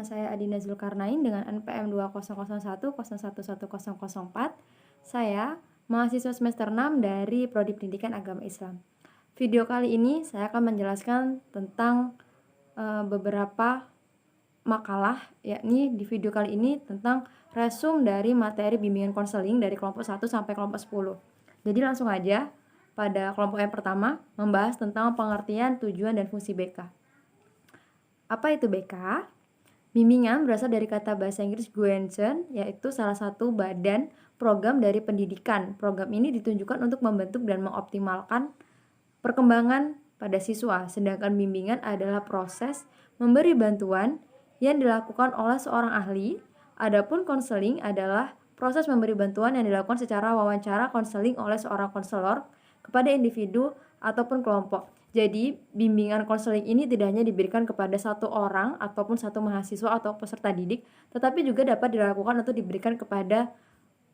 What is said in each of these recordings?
nama saya Adina Zulkarnain dengan NPM 2001011004. Saya mahasiswa semester 6 dari Prodi Pendidikan Agama Islam. Video kali ini saya akan menjelaskan tentang beberapa makalah, yakni di video kali ini tentang resume dari materi bimbingan konseling dari kelompok 1 sampai kelompok 10. Jadi langsung aja pada kelompok yang pertama membahas tentang pengertian, tujuan, dan fungsi BK. Apa itu BK? Bimbingan berasal dari kata bahasa Inggris Guidance, yaitu salah satu badan program dari pendidikan. Program ini ditunjukkan untuk membentuk dan mengoptimalkan perkembangan pada siswa, sedangkan bimbingan adalah proses memberi bantuan yang dilakukan oleh seorang ahli. Adapun konseling adalah proses memberi bantuan yang dilakukan secara wawancara konseling oleh seorang konselor kepada individu ataupun kelompok. Jadi, bimbingan konseling ini tidak hanya diberikan kepada satu orang ataupun satu mahasiswa atau peserta didik, tetapi juga dapat dilakukan atau diberikan kepada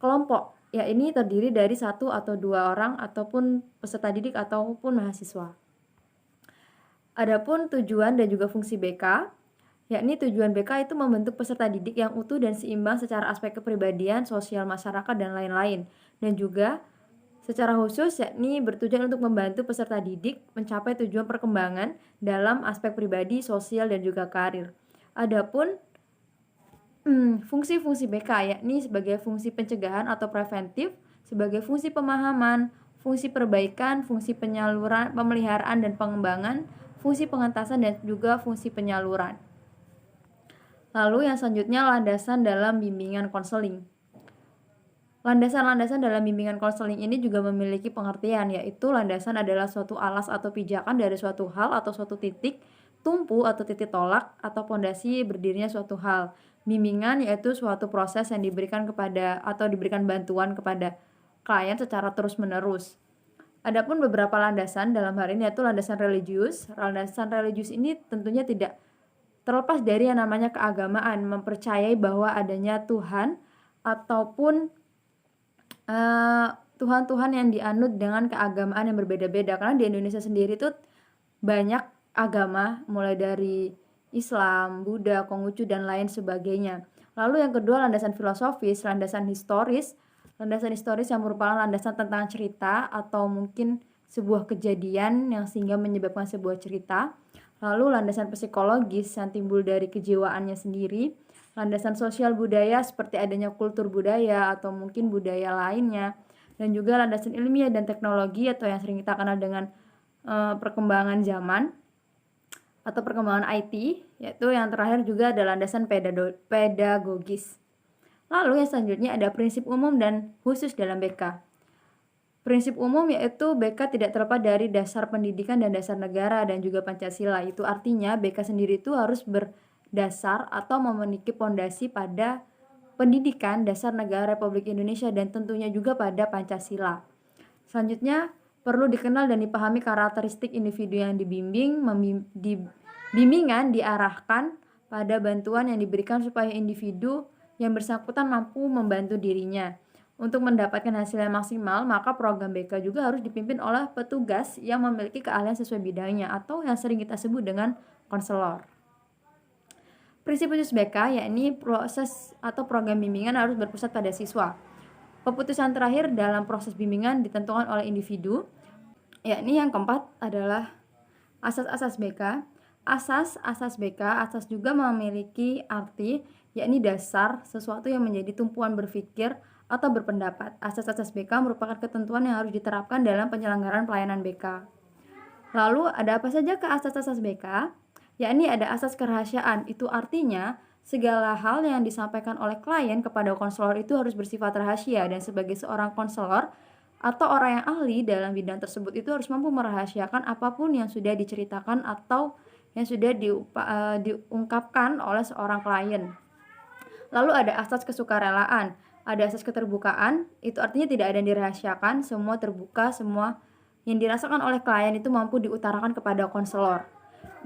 kelompok. Ya, ini terdiri dari 1 atau 2 orang ataupun peserta didik ataupun mahasiswa. Adapun tujuan dan juga fungsi BK, yakni tujuan BK itu membentuk peserta didik yang utuh dan seimbang secara aspek kepribadian, sosial masyarakat, dan lain-lain. Dan juga secara khusus yakni bertujuan untuk membantu peserta didik mencapai tujuan perkembangan dalam aspek pribadi, sosial, dan juga karir. Adapun fungsi-fungsi BK yakni sebagai fungsi pencegahan atau preventif, sebagai fungsi pemahaman, fungsi perbaikan, fungsi penyaluran, pemeliharaan dan pengembangan, fungsi pengentasan, dan juga fungsi penyaluran. Lalu yang selanjutnya landasan dalam bimbingan konseling. Landasan-landasan dalam bimbingan konseling ini juga memiliki pengertian, yaitu landasan adalah suatu alas atau pijakan dari suatu hal atau suatu titik, tumpu atau titik tolak, atau pondasi berdirinya suatu hal. Bimbingan yaitu suatu proses yang diberikan kepada atau diberikan bantuan kepada klien secara terus-menerus. Adapun beberapa landasan dalam hal ini yaitu landasan religius. Landasan religius ini tentunya tidak terlepas dari yang namanya keagamaan, mempercayai bahwa adanya Tuhan ataupun Tuhan-Tuhan yang dianut dengan keagamaan yang berbeda-beda. Karena di Indonesia sendiri tuh banyak agama, mulai dari Islam, Buddha, Konghucu, dan lain sebagainya. Lalu yang kedua landasan filosofis, landasan historis. Landasan historis yang merupakan landasan tentang cerita atau mungkin sebuah kejadian yang sehingga menyebabkan sebuah cerita. Lalu landasan psikologis yang timbul dari kejiwaannya sendiri. Landasan sosial budaya seperti adanya kultur budaya atau mungkin budaya lainnya. Dan juga landasan ilmiah dan teknologi atau yang sering kita kenal dengan perkembangan zaman atau perkembangan IT, yaitu yang terakhir juga ada landasan pedagogis. Lalu yang selanjutnya ada prinsip umum dan khusus dalam BK. Prinsip umum yaitu BK tidak terlepas dari dasar pendidikan dan dasar negara dan juga Pancasila. Itu artinya BK sendiri itu harus berdasar atau memiliki pondasi pada pendidikan dasar negara Republik Indonesia dan tentunya juga pada Pancasila. Selanjutnya perlu dikenal dan dipahami karakteristik individu yang dibimbing. Bimbingan diarahkan pada bantuan yang diberikan supaya individu yang bersangkutan mampu membantu dirinya. Untuk mendapatkan hasil yang maksimal, maka program BK juga harus dipimpin oleh petugas yang memiliki keahlian sesuai bidangnya atau yang sering kita sebut dengan konselor. Prinsip khusus BK yakni proses atau program bimbingan harus berpusat pada siswa. Keputusan terakhir dalam proses bimbingan ditentukan oleh individu, yakni yang keempat adalah asas-asas BK. Asas-asas BK, asas juga memiliki arti yakni dasar, sesuatu yang menjadi tumpuan berpikir atau berpendapat. Asas-asas BK merupakan ketentuan yang harus diterapkan dalam penyelenggaraan pelayanan BK. Lalu ada apa saja ke asas-asas BK? Yakni ada asas kerahasiaan. Itu artinya segala hal yang disampaikan oleh klien kepada konselor itu harus bersifat rahasia, dan sebagai seorang konselor atau orang yang ahli dalam bidang tersebut itu harus mampu merahasiakan apapun yang sudah diceritakan atau yang sudah diungkapkan oleh seorang klien. Lalu ada asas kesukarelaan. Ada asas keterbukaan, itu artinya tidak ada yang dirahasiakan, semua terbuka, semua yang dirasakan oleh klien itu mampu diutarakan kepada konselor.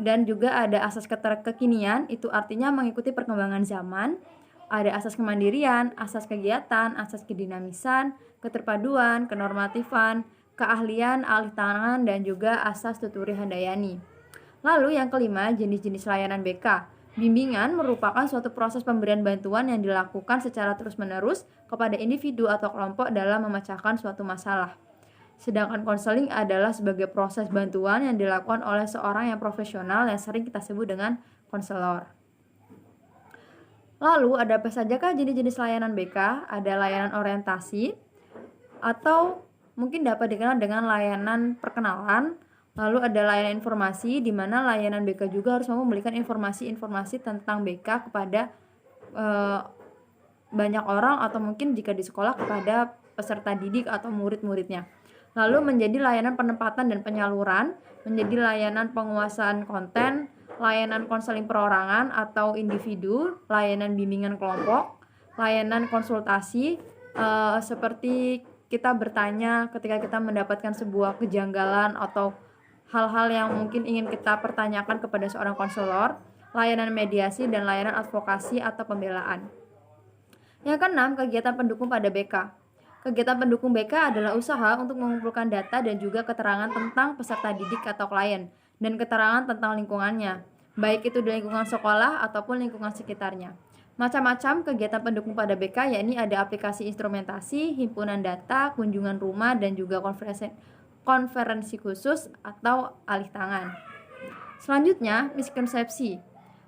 Dan juga ada asas kekinian, itu artinya mengikuti perkembangan zaman. Ada asas kemandirian, asas kegiatan, asas kedinamisan, keterpaduan, kenormatifan, keahlian, alih tangan, dan juga asas tuturi handayani. Lalu yang kelima, jenis-jenis layanan BK. Bimbingan merupakan suatu proses pemberian bantuan yang dilakukan secara terus-menerus kepada individu atau kelompok dalam memecahkan suatu masalah. Sedangkan konseling adalah sebagai proses bantuan yang dilakukan oleh seorang yang profesional yang sering kita sebut dengan konselor. Lalu ada apa sajakah jenis-jenis layanan BK? Ada layanan orientasi atau mungkin dapat dikenal dengan layanan perkenalan. Lalu ada layanan informasi, di mana layanan BK juga harus mampu memberikan informasi-informasi tentang BK kepada banyak orang atau mungkin jika di sekolah kepada peserta didik atau murid-muridnya. Lalu menjadi layanan penempatan dan penyaluran, menjadi layanan penguasaan konten, layanan konseling perorangan atau individu, layanan bimbingan kelompok, layanan konsultasi, seperti kita bertanya ketika kita mendapatkan sebuah kejanggalan atau hal-hal yang mungkin ingin kita pertanyakan kepada seorang konselor, layanan mediasi, dan layanan advokasi atau pembelaan. Yang keenam, kegiatan pendukung pada BK. Kegiatan pendukung BK adalah usaha untuk mengumpulkan data dan juga keterangan tentang peserta didik atau klien, dan keterangan tentang lingkungannya, baik itu di lingkungan sekolah ataupun lingkungan sekitarnya. Macam-macam kegiatan pendukung pada BK, yakni ada aplikasi instrumentasi, himpunan data, kunjungan rumah, dan juga konferensi khusus atau alih tangan. Selanjutnya, miskonsepsi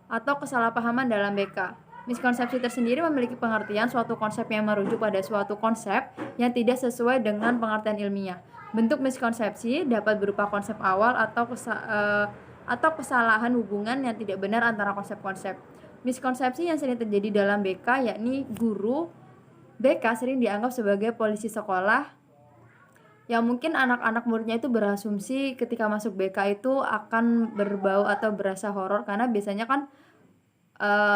atau kesalahpahaman dalam BK. Miskonsepsi tersendiri memiliki pengertian suatu konsep yang merujuk pada suatu konsep yang tidak sesuai dengan pengertian ilmiah. Bentuk miskonsepsi dapat berupa konsep awal atau kesalahan hubungan yang tidak benar antara konsep-konsep. Miskonsepsi yang sering terjadi dalam BK yakni guru BK sering dianggap sebagai polisi sekolah, yang mungkin anak-anak muridnya itu berasumsi ketika masuk BK itu akan berbau atau berasa horor, karena biasanya kan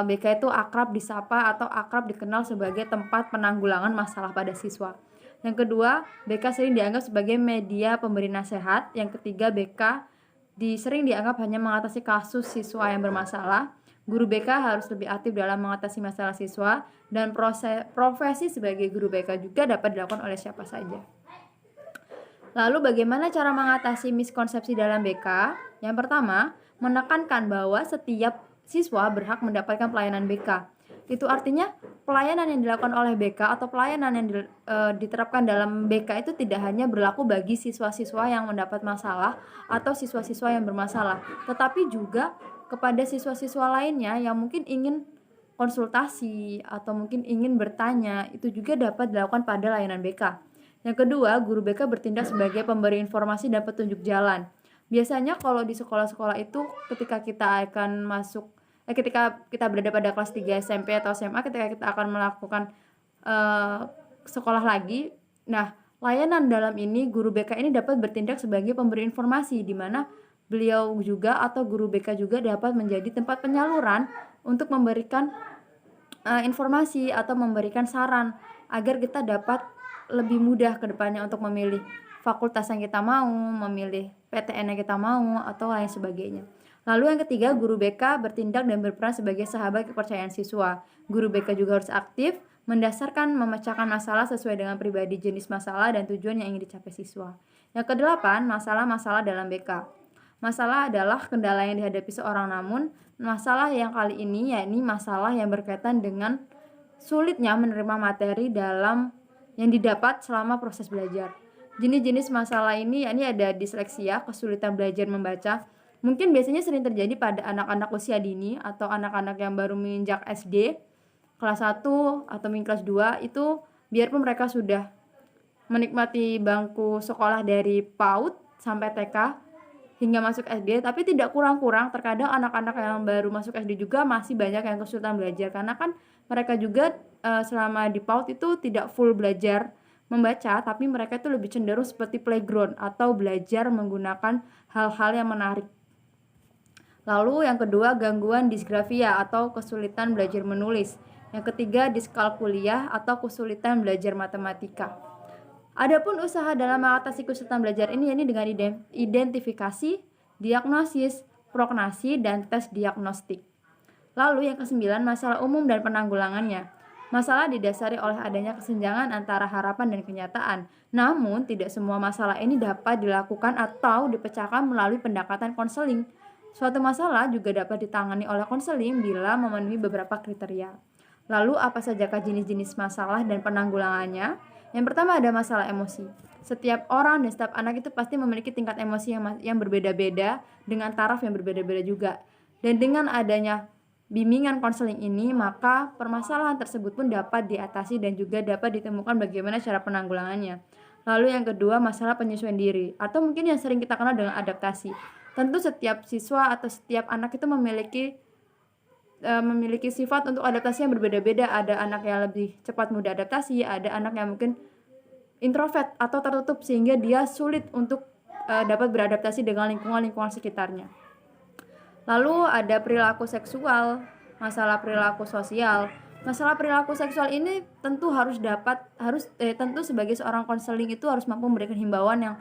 BK itu akrab disapa atau akrab dikenal sebagai tempat penanggulangan masalah pada siswa. Yang kedua, BK sering dianggap sebagai media pemberi nasihat. Yang ketiga, BK sering dianggap hanya mengatasi kasus siswa yang bermasalah. Guru BK harus lebih aktif dalam mengatasi masalah siswa, dan profesi sebagai guru BK juga dapat dilakukan oleh siapa saja. Lalu bagaimana cara mengatasi miskonsepsi dalam BK? Yang pertama, menekankan bahwa setiap siswa berhak mendapatkan pelayanan BK. Itu artinya pelayanan yang dilakukan oleh BK atau pelayanan yang diterapkan dalam BK itu tidak hanya berlaku bagi siswa-siswa yang mendapat masalah atau siswa-siswa yang bermasalah, tetapi juga kepada siswa-siswa lainnya yang mungkin ingin konsultasi atau mungkin ingin bertanya, itu juga dapat dilakukan pada layanan BK. Yang kedua, guru BK bertindak sebagai pemberi informasi dan petunjuk jalan. Biasanya kalau di sekolah-sekolah itu ketika kita berada pada kelas 3 SMP atau SMA, ketika kita akan melakukan sekolah lagi, nah layanan dalam ini guru BK ini dapat bertindak sebagai pemberi informasi, di mana beliau juga atau guru BK juga dapat menjadi tempat penyaluran untuk memberikan informasi atau memberikan saran agar kita dapat lebih mudah ke depannya untuk memilih fakultas yang kita mau, memilih PTN yang kita mau, atau lain sebagainya. Lalu yang ketiga, guru BK bertindak dan berperan sebagai sahabat kepercayaan siswa. Guru BK juga harus aktif, mendasarkan memecahkan masalah sesuai dengan pribadi, jenis masalah, dan tujuan yang ingin dicapai siswa. Yang kedelapan, masalah-masalah dalam BK. Masalah adalah kendala yang dihadapi seorang, namun masalah yang kali ini yakni masalah yang berkaitan dengan sulitnya menerima materi yang didapat selama proses belajar. Jenis-jenis masalah ini yakni ada disleksia, kesulitan belajar membaca. Mungkin biasanya sering terjadi pada anak-anak usia dini atau anak-anak yang baru menginjak SD, kelas 1 atau kelas 2, itu biarpun mereka sudah menikmati bangku sekolah dari PAUD sampai TK hingga masuk SD, tapi tidak kurang-kurang terkadang anak-anak yang baru masuk SD juga masih banyak yang kesulitan belajar, karena kan mereka juga selama di PAUD itu tidak full belajar membaca, tapi mereka itu lebih cenderung seperti playground atau belajar menggunakan hal-hal yang menarik. Lalu yang kedua, gangguan disgrafia atau kesulitan belajar menulis. Yang ketiga, diskalkulia atau kesulitan belajar matematika. Adapun usaha dalam mengatasi kesulitan belajar ini yakni dengan identifikasi, diagnosis, prognasi, dan tes diagnostik. Lalu yang kesembilan, masalah umum dan penanggulangannya. Masalah didasari oleh adanya kesenjangan antara harapan dan kenyataan. Namun, tidak semua masalah ini dapat dilakukan atau dipecahkan melalui pendekatan konseling. Suatu masalah juga dapat ditangani oleh konseling bila memenuhi beberapa kriteria. Lalu apa sajakah jenis-jenis masalah dan penanggulangannya? Yang pertama ada masalah emosi. Setiap orang dan setiap anak itu pasti memiliki tingkat emosi yang berbeda-beda dengan taraf yang berbeda-beda juga. Dan dengan adanya bimbingan konseling ini, maka permasalahan tersebut pun dapat diatasi dan juga dapat ditemukan bagaimana cara penanggulangannya. Lalu yang kedua, masalah penyesuaian diri atau mungkin yang sering kita kenal dengan adaptasi. Tentu setiap siswa atau setiap anak itu memiliki sifat untuk adaptasi yang berbeda-beda. Ada anak yang lebih cepat mudah adaptasi, ada anak yang mungkin introvert atau tertutup sehingga dia sulit untuk dapat beradaptasi dengan lingkungan sekitarnya. Lalu ada perilaku seksual, masalah perilaku sosial. Masalah perilaku seksual ini tentu tentu sebagai seorang konseling itu harus mampu memberikan himbauan yang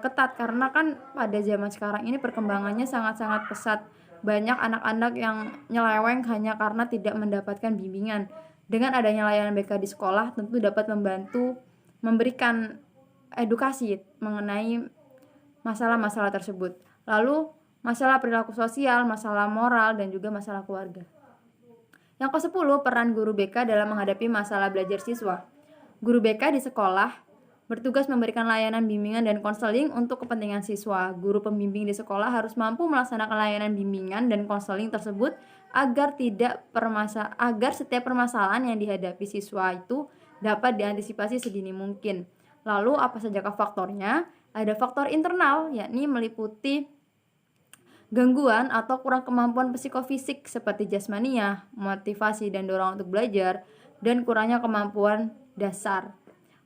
ketat, karena kan pada zaman sekarang ini perkembangannya sangat-sangat pesat. Banyak anak-anak yang nyeleweng hanya karena tidak mendapatkan bimbingan. Dengan adanya layanan BK di sekolah tentu dapat membantu memberikan edukasi mengenai masalah-masalah tersebut. Lalu masalah perilaku sosial, masalah moral, dan juga masalah keluarga. Yang ke-10, peran guru BK dalam menghadapi masalah belajar siswa. Guru BK di sekolah bertugas memberikan layanan bimbingan dan konseling untuk kepentingan siswa. Guru pembimbing di sekolah harus mampu melaksanakan layanan bimbingan dan konseling tersebut agar setiap permasalahan yang dihadapi siswa itu dapat diantisipasi sedini mungkin. Lalu apa sajakah faktornya? Ada faktor internal, yakni meliputi gangguan atau kurang kemampuan psikofisik seperti jasmania, motivasi dan dorongan untuk belajar, dan kurangnya kemampuan dasar.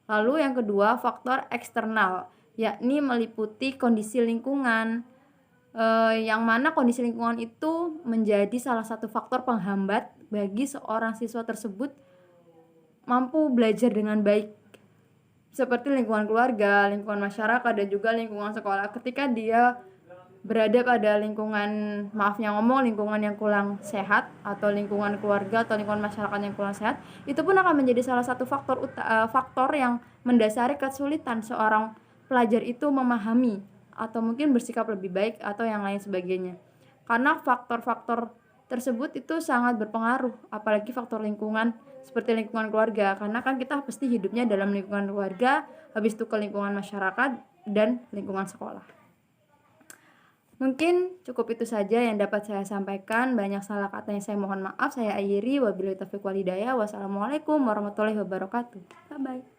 Lalu yang kedua, faktor eksternal, yakni meliputi kondisi lingkungan, yang mana kondisi lingkungan itu menjadi salah satu faktor penghambat bagi seorang siswa tersebut mampu belajar dengan baik, seperti lingkungan keluarga, lingkungan masyarakat, dan juga lingkungan sekolah. Ketika dia berada pada lingkungan yang kurang sehat, atau lingkungan keluarga atau lingkungan masyarakat yang kurang sehat, itu pun akan menjadi salah satu faktor yang mendasari kesulitan seorang pelajar itu memahami atau mungkin bersikap lebih baik atau yang lain sebagainya. Karena faktor-faktor tersebut itu sangat berpengaruh, apalagi faktor lingkungan seperti lingkungan keluarga, karena kan kita pasti hidupnya dalam lingkungan keluarga, habis itu ke lingkungan masyarakat dan lingkungan sekolah. Mungkin cukup itu saja yang dapat saya sampaikan. Banyak salah katanya saya mohon maaf. Saya akhiri. Wabillahi taufiq wal hidayah. Wassalamualaikum warahmatullahi wabarakatuh. Bye bye.